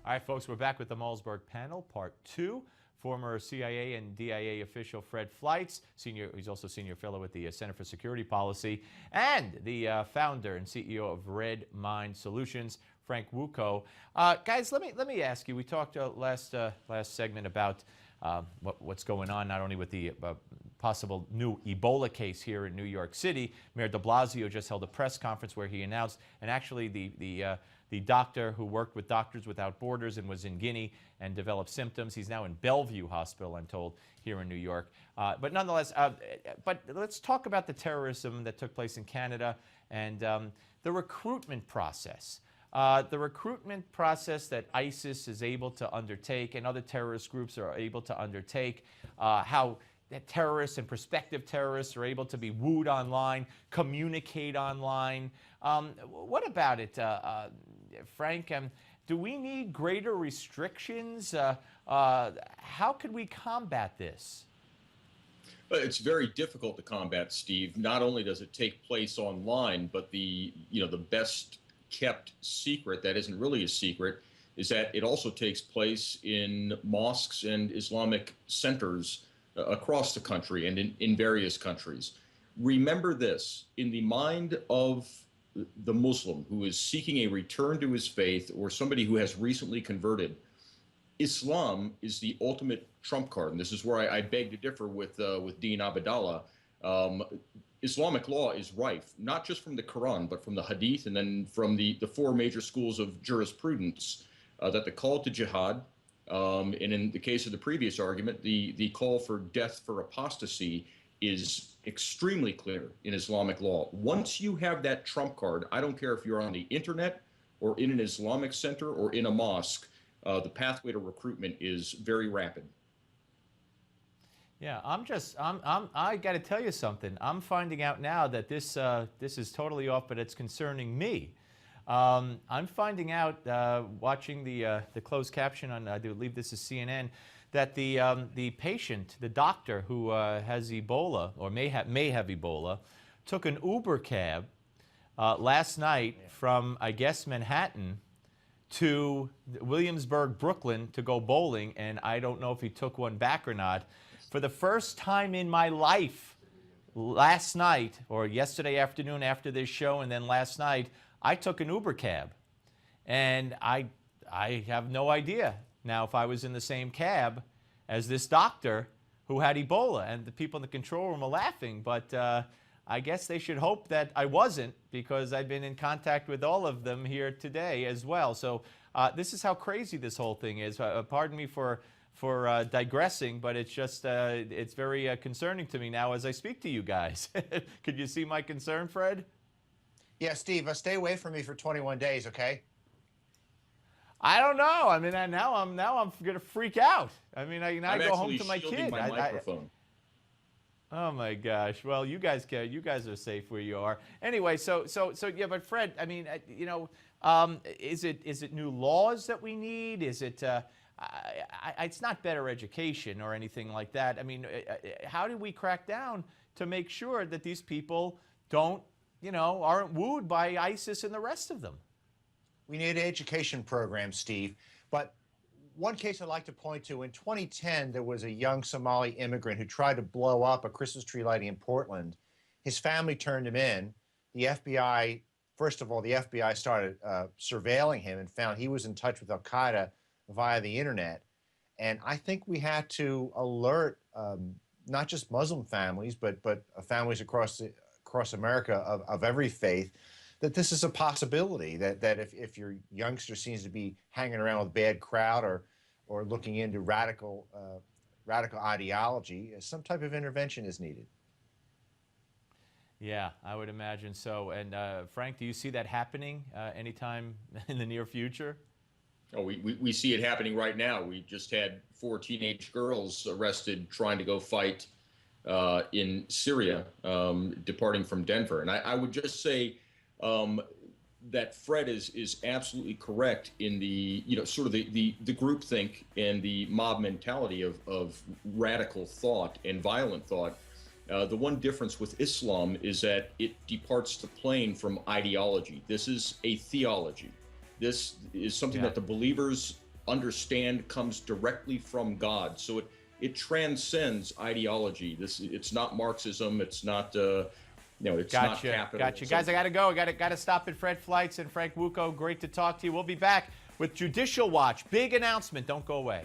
All right, folks, we're back with the Malzberg panel, part two. Former CIA and DIA official Fred Fleitz, he's also senior fellow with the Center for Security Policy, and the founder and CEO of Red Mind Solutions, Frank Wuco. Guys, let me ask you. We talked last segment about what's going on, not only with the possible new Ebola case here in New York City. Mayor de Blasio just held a press conference where he announced, and actually the doctor who worked with Doctors Without Borders and was in Guinea and developed symptoms. He's now in Bellevue Hospital, I'm told, here in New York. But nonetheless, but let's talk about the terrorism that took place in Canada and the recruitment process. The recruitment process that ISIS is able to undertake and other terrorist groups are able to undertake, how terrorists and prospective terrorists are able to be wooed online, communicate online. What about it, Frank? Do we need greater restrictions? How could we combat this? It's very difficult to combat, Steve. Not only does it take place online, but the best kept secret that isn't really a secret is that it also takes place in mosques and Islamic centers across the country and in various countries. Remember this, in the mind of the Muslim who is seeking a return to his faith or somebody who has recently converted, Islam is the ultimate trump card. And this is where I beg to differ with Dean Abdallah. Islamic law is rife, not just from the Quran, but from the Hadith and then from the four major schools of jurisprudence, that the call to jihad, and in the case of the previous argument, the call for death for apostasy is extremely clear in Islamic law. Once you have that trump card, I don't care if you're on the internet or in an Islamic center or in a mosque, the pathway to recruitment is very rapid. Yeah, I got to tell you something. I'm finding out now that this is totally off, but it's concerning me. I'm finding out, watching the closed caption on, I believe this is CNN, that the patient, the doctor who has Ebola or may have Ebola, took an Uber cab last night from, I guess, Manhattan to Williamsburg, Brooklyn, to go bowling, and I don't know if he took one back or not. For the first time in my life, last night or yesterday afternoon after this show and then last night, I took an Uber cab. And I have no idea now if I was in the same cab as this doctor who had Ebola. And the people in the control room are laughing, but I guess they should hope that I wasn't, because I've been in contact with all of them here today as well. So this is how crazy this whole thing is. Pardon me for digressing, but it's just it's very concerning to me now as I speak to you guys. Could you see my concern, Fred? Yeah, Steve, stay away from me for 21 days, okay? I don't know. I mean, now I'm gonna freak out. I mean, I go home to my kid. My microphone. Oh my gosh. Well, you guys are safe where you are. Anyway, so yeah, but Fred, I mean, is it new laws that we need? Is it it's not better education or anything like that. I mean, how do we crack down to make sure that these people aren't wooed by ISIS and the rest of them? We need an education program, Steve. But one case I'd like to point to, in 2010, there was a young Somali immigrant who tried to blow up a Christmas tree lighting in Portland. His family turned him in. The FBI, first of all, the FBI started surveilling him and found he was in touch with Al-Qaeda via the internet. And I think we had to alert not just Muslim families, but families across America of every faith, that this is a possibility, that if your youngster seems to be hanging around with a bad crowd or looking into radical ideology, some type of intervention is needed. Yeah, I would imagine so. And Frank, do you see that happening anytime in the near future? Oh, we see it happening right now. We just had 4 teenage girls arrested trying to go fight in Syria, departing from Denver. And I would just say that Fred is absolutely correct in the sort of the groupthink and the mob mentality of radical thought and violent thought. The one difference with Islam is that it departs the plane from ideology. This is a theology. This is something that the believers understand comes directly from God. So it transcends ideology. It's not Marxism. It's not it's not capitalism. Gotcha. Guys, I got to go. I got to stop at Fred Fleitz and Frank Wuco. Great to talk to you. We'll be back with Judicial Watch. Big announcement. Don't go away.